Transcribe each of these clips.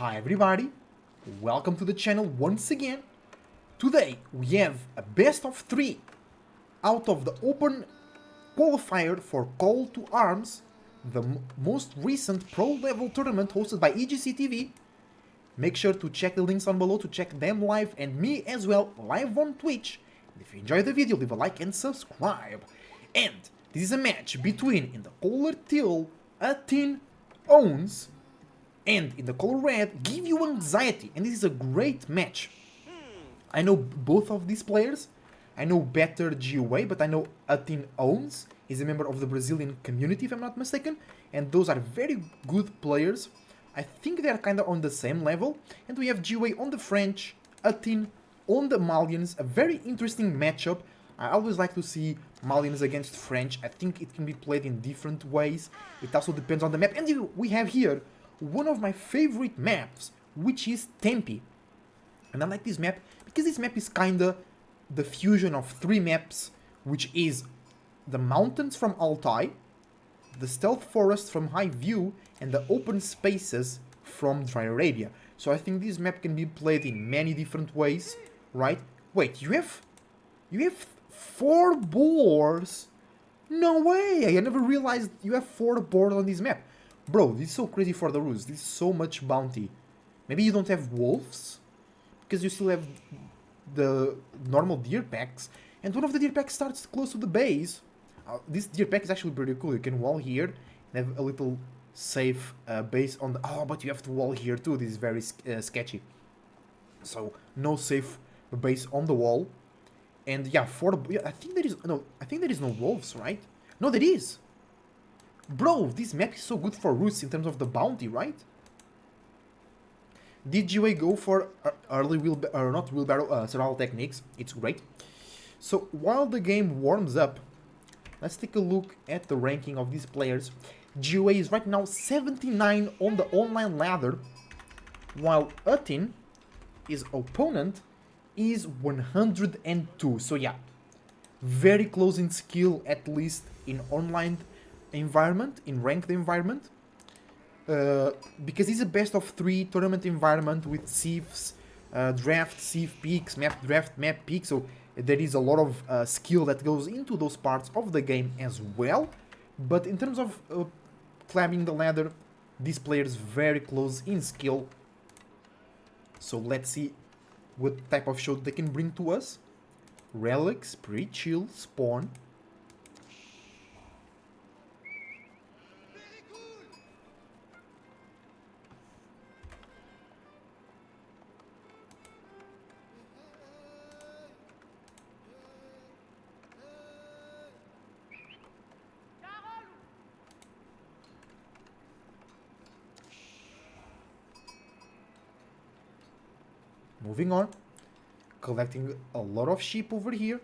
Hi everybody, welcome to the channel once again. Today we have a best of 3 out of the open qualifier for Call to Arms, the most recent pro level tournament hosted by EGC TV. Make sure to check the links down below to check them live and me as well live on Twitch. And if you enjoyed the video, leave a like and subscribe. And this is a match between, in the color teal, UtinOwns, and in the color red, GiveUAnxiety, and this is a great match. I know both of these players. I know better GUA, but I know UtinOwns is a member of the Brazilian community, if I'm not mistaken, and those are very good players. I think they are kind of on the same level, and we have GUA on the French, Utin on the Malians, a very interesting matchup. I always like to see Malians against French. I think it can be played in different ways. It also depends on the map, and we have here one of my favorite maps, which is Tempe. And I like this map because this map is kinda the fusion of 3 maps, which is the mountains from Altai, the stealth forest from High View, and the open spaces from Dry Arabia. So I think this map can be played in many different ways, right? Wait, you have 4 boars? No way! I never realized you have 4 boars on this map. Bro, this is so crazy for the rules. This is so much bounty. Maybe you don't have wolves? Because you still have the normal deer packs. And one of the deer packs starts close to the base. This deer pack is actually pretty cool. You can wall here and have a little safe base on the... Oh, but you have to wall here too. This is very sketchy. So, no safe base on the wall. And yeah, I think there is... No, I think there is no wolves, right? No, there is! Bro, this map is so good for roots in terms of the bounty, right? Did GUA go for early wheelbarrow survival techniques? It's great. So while the game warms up, let's take a look at the ranking of these players. GUA is right now 79 on the online ladder, while Utin, his opponent, is 102. So yeah, very close in skill, at least in online environment, in ranked environment, because it's a best of 3 tournament environment with sieves, draft, sieve peaks, map draft, map peak, so there is a lot of skill that goes into those parts of the game as well. But in terms of climbing the ladder, these players very close in skill. So let's see what type of show they can bring to us. Relics, pretty chill, spawn. Moving on, collecting a lot of sheep over here.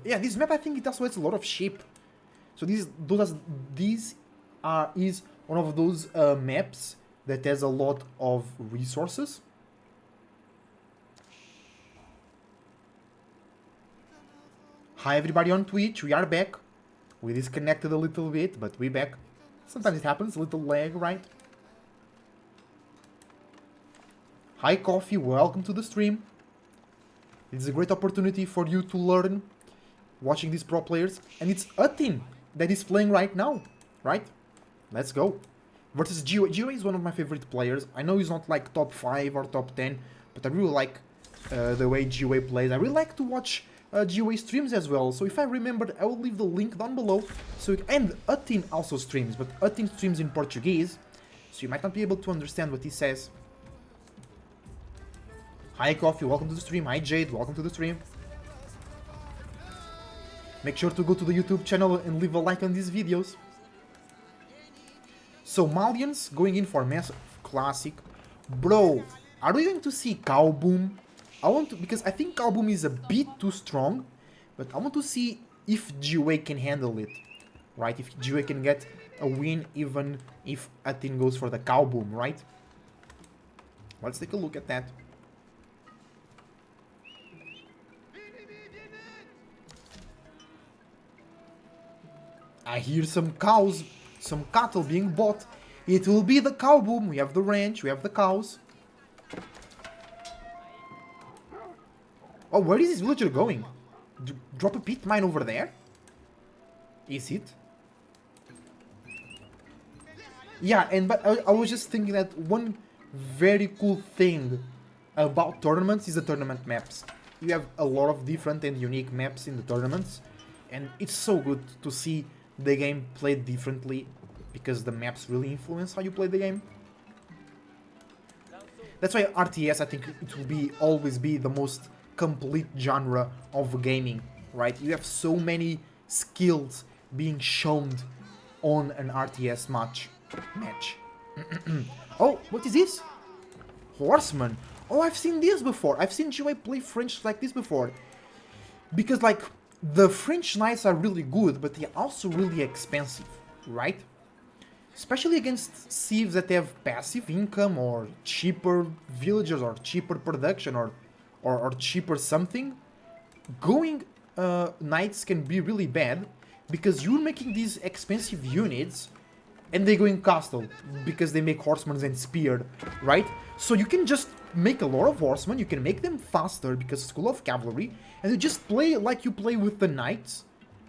This map I think it also has a lot of sheep. So is one of those maps that has a lot of resources. Hi everybody on Twitch, we are back. We disconnected a little bit, but we're back. Sometimes it happens, a little lag, right? Hi Coffee, welcome to the stream. It's a great opportunity for you to learn watching these pro players. And it's Utin that is playing right now, right? Let's go. Versus GUA. GUA is one of my favorite players. I know he's not like top 5 or top 10, but I really like the way GUA plays. I really like to watch GUA streams as well. So if I remember, I will leave the link down below. And Utin also streams, but Utin streams in Portuguese, so you might not be able to understand what he says. Hi Coffee, welcome to the stream. Hi Jade, welcome to the stream. Make sure to go to the YouTube channel and leave a like on these videos. So Malians going in for Massive Classic. Bro, are we going to see Cow Boom? Because I think Cow Boom is a bit too strong, but I want to see if GUA can handle it. Right, if GUA can get a win even if Utin goes for the Cow Boom, right? Let's take a look at that. I hear some cows, some cattle being bought. It will be the cow boom. We have the ranch, we have the cows. Oh, where is this villager going? Drop a pit mine over there? Is it? Yeah, but I was just thinking that one very cool thing about tournaments is the tournament maps. You have a lot of different and unique maps in the tournaments, and it's so good to see the game played differently because the maps really influence how you play the game. That's why RTS, I think it will always be the most complete genre of gaming, right? You have so many skills being shown on an RTS match. Oh, what is this? Horseman. Oh, I've seen this before. I've seen GiveUAnxiety play French like this before. Because, like, the French knights are really good, but they're also really expensive, right? Especially against civs that have passive income, or cheaper villagers, or cheaper production, or cheaper something. Going knights can be really bad, because you're making these expensive units, and they go in castle, because they make horsemen and spear, right? So you can just make a lot of horsemen, you can make them faster, because School of Cavalry, and you just play like you play with the knights,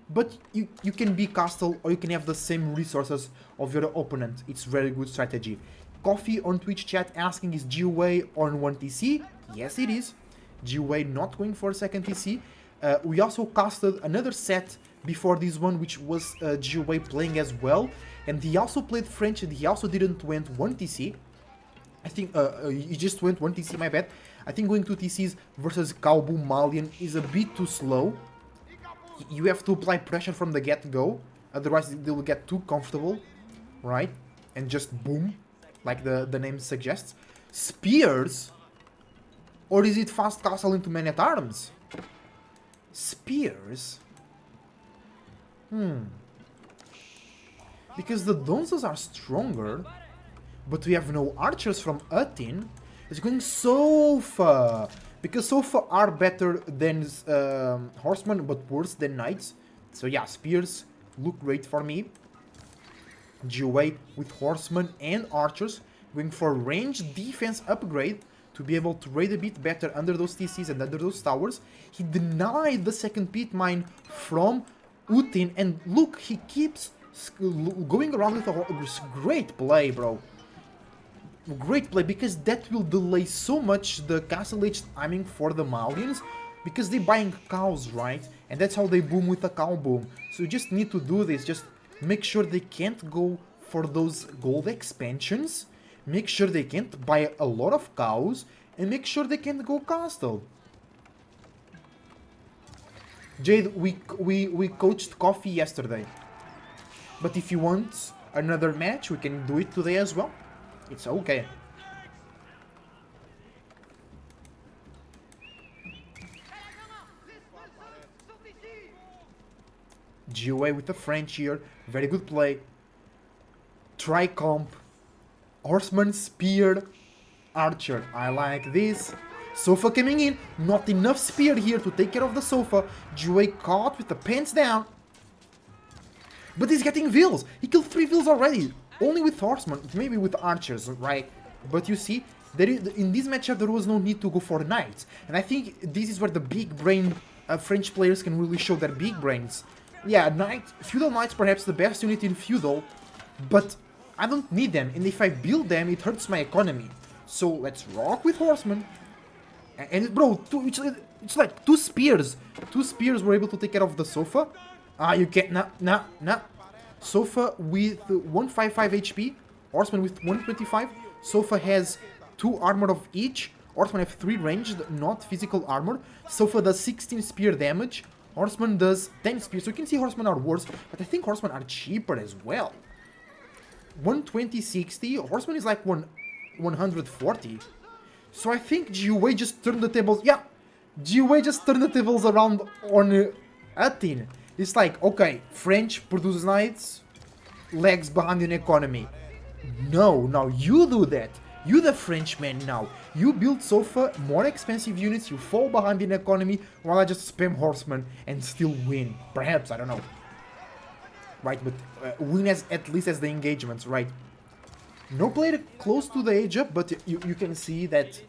but you can be castle, or you can have the same resources of your opponent. It's very good strategy. Coffee on Twitch chat asking, is GiveUAnxiety on 1TC? Yes, it is. GiveUanxiety not going for a second TC. We also casted another set before this one, which was GiveUanxiety playing as well, and he also played French, and he also didn't went 1 TC. I think he just went 1 TC, my bad. I think going 2 TCs versus Cowboy Malian is a bit too slow. You have to apply pressure from the get-go, otherwise they will get too comfortable, right? And just boom, like the name suggests. Spears? Or is it fast castle into men-at-arms? Spears? Because the Donzas are stronger, but we have no archers from Utin. It's going Sofa, because Sofa are better than horsemen, but worse than knights. So yeah, spears look great for me. GiveUanxiety with horsemen and archers, going for range defense upgrade to be able to raid a bit better under those TCs and under those towers. He denied the second pit mine from Utin, and look, he keeps going around with a great play, bro. Great play, because that will delay so much the castle age timing for the Malians, because they're buying cows, right? And that's how they boom with a cow boom. So you just need to do this, just make sure they can't go for those gold expansions, make sure they can't buy a lot of cows, and make sure they can't go castle. Jade, we coached Coffee yesterday, but if you want another match, we can do it today as well. It's okay. GiveUanxiety with the French here. Very good play. Tri-comp. Horseman, spear, archer. I like this. Sofa coming in. Not enough spear here to take care of the Sofa. GiveUanxiety caught with the pants down. But he's getting vills. He killed 3 vills already. Only with horsemen, maybe with archers, right? But you see, in this matchup there was no need to go for knights. And I think this is where the big brain French players can really show their big brains. Yeah, feudal knights perhaps the best unit in feudal, but I don't need them. And if I build them, it hurts my economy. So let's rock with horsemen. And bro, it's like 2 spears. 2 spears were able to take care of the Sofa. Ah, you can't, nah. Sofa with 155 HP, horseman with 125. Sofa has 2 armor of each. Horseman have 3 ranged, not physical armor. Sofa does 16 spear damage. Horseman does 10 spear. So you can see horsemen are worse, but I think horsemen are cheaper as well. 120, 60. Horseman is like 140. So I think GiveUanxiety just turned the tables. Yeah, GiveUanxiety just turned the tables around on Utin. It's like, okay, French produces knights, lags behind in economy. No, you do that. You the Frenchman now. You build Sofa, more expensive units, you fall behind in economy, while I just spam horsemen and still win. Perhaps, I don't know. Right, but win at least as the engagements, right? No player close to the age up, but you can see that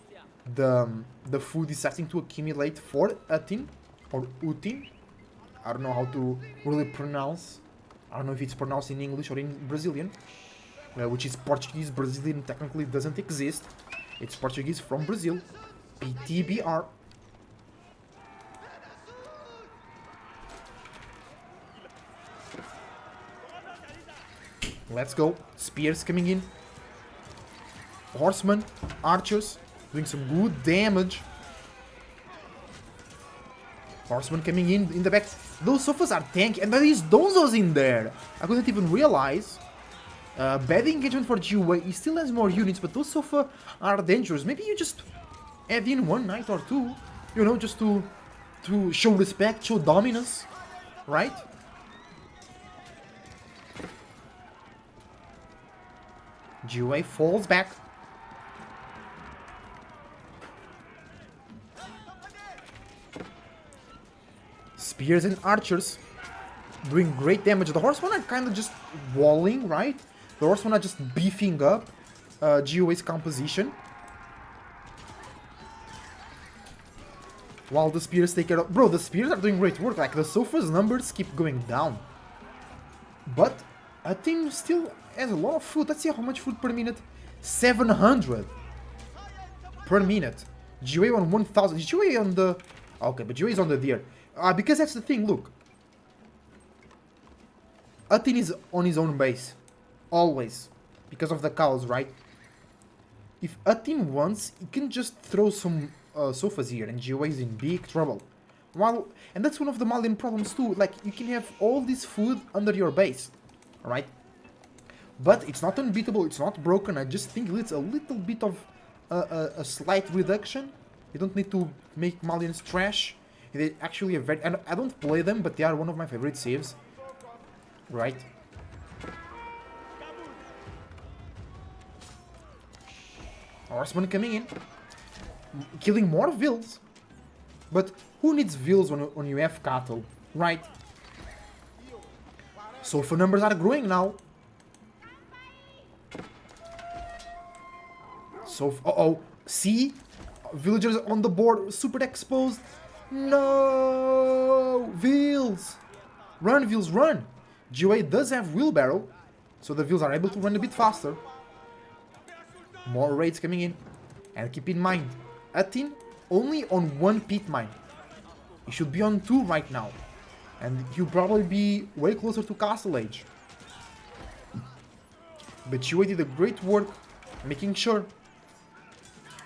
the food is starting to accumulate for Utin or Utin. I don't know how to really pronounce. I don't know if it's pronounced in English or in Brazilian, which is Portuguese. Brazilian technically doesn't exist. It's Portuguese from Brazil. PTBR. Let's go. Spears coming in. Horsemen, archers, doing some good damage. Horsemen coming in the back. Those sofas are tanky, and there is Donzos in there. I couldn't even realize. Bad engagement for GUA. He still has more units, but those sofa are dangerous. Maybe you just add in one knight or two, you know, just to show respect, show dominance, right? GUA falls back. Spears and archers doing great damage. The horsemen are kind of just walling, right? The horsemen are just beefing up GUA's composition. While the spears take care of... Bro, the spears are doing great work. Like, the Sofa's numbers keep going down. But a team still has a lot of food. Let's see how much food per minute. 700 per minute. GUA on 1000. GUA on the... Okay, but GUA is on the deer. Because that's the thing, look. Utin is on his own base. Always. Because of the cows, right? If Utin wants, he can just throw some sofas here and GUA is in big trouble. And that's one of the Malian problems too. Like, you can have all this food under your base. Alright? But it's not unbeatable, it's not broken. I just think it's a little bit of a slight reduction. You don't need to make Malians trash. They actually are very... I don't play them, but they are one of my favorite saves. Right? Horseman coming in. Killing more vills. But who needs vills when you have cattle? Right? Sofa numbers are growing now. So... Uh-oh. See? Villagers on the board. Super exposed. No! Vills! Run, Vills, run! GUA does have wheelbarrow, so the Vills are able to run a bit faster. More raids coming in. And keep in mind, Utin only on one pit mine. He should be on 2 right now. And he'll probably be way closer to Castle Age. But GUA did a great work making sure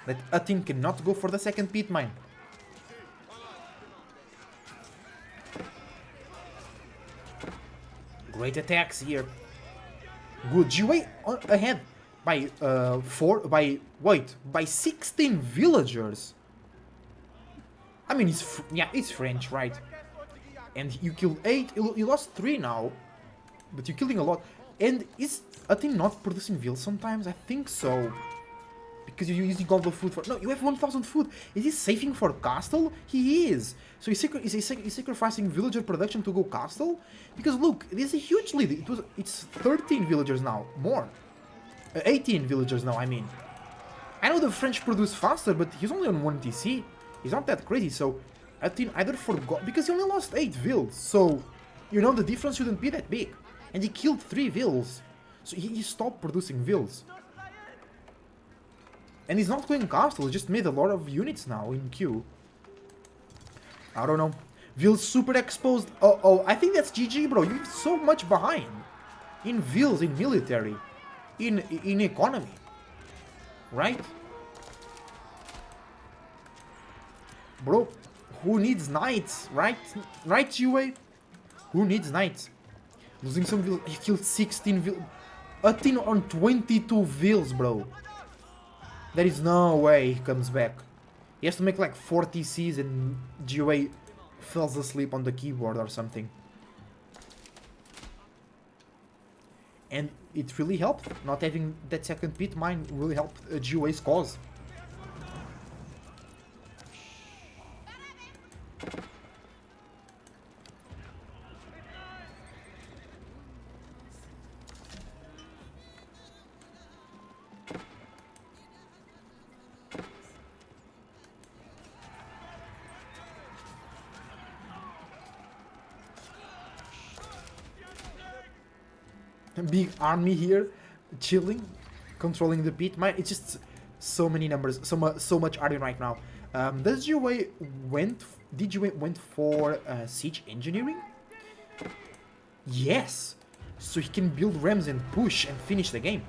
that Utin cannot go for the second pit mine. Great attacks here. Good. GUA ahead by 16 villagers. I mean, it's French, right? And you killed 8. You lost 3 now, but you're killing a lot. And is Utin not producing vills sometimes? I think so. Because you're using all the food for... No, you have 1000 food. Is he saving for castle? He is. So he's sacrificing villager production to go castle? Because look, there's a huge lead. It's 13 villagers now. More. 18 villagers now, I mean. I know the French produce faster, but he's only on 1 TC. He's not that crazy, so... Utin either forgot... Because he only lost 8 vills, so... You know, the difference shouldn't be that big. And he killed 3 vills. So he stopped producing vills. And he's not going castle, he just made a lot of units now in queue. I don't know. Vills super exposed. Oh, I think that's GG, bro. You're so much behind. In Vills, in military. In economy. Right? Bro, who needs knights, right? Right, GUA? Who needs knights? Losing some Vills. He killed 16 Vills. Utin on 22 Vills, bro. There is no way he comes back. He has to make like 4 TCs and GUA falls asleep on the keyboard or something. And it really helped. Not having that second pit mine really helped GUA's cause. big army here, chilling, controlling the pit. Man, it's just so many numbers, so much army right now. Does GiveUA went for siege engineering? Yes, so he can build rams and push and finish the game.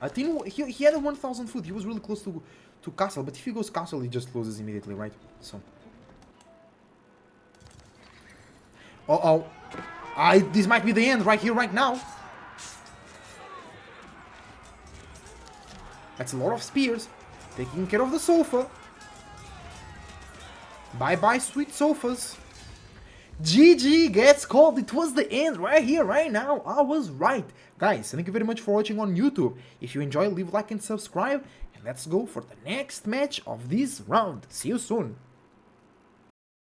I think he had 1,000 food. He was really close to castle, but if he goes castle, he just loses immediately, right? So. Uh-oh. This might be the end right here, right now. That's a lot of spears. Taking care of the sofa. Bye-bye, sweet sofas. GG gets called. It was the end right here, right now. I was right. Guys, thank you very much for watching on YouTube. If you enjoy, leave a like and subscribe. And let's go for the next match of this round. See you soon.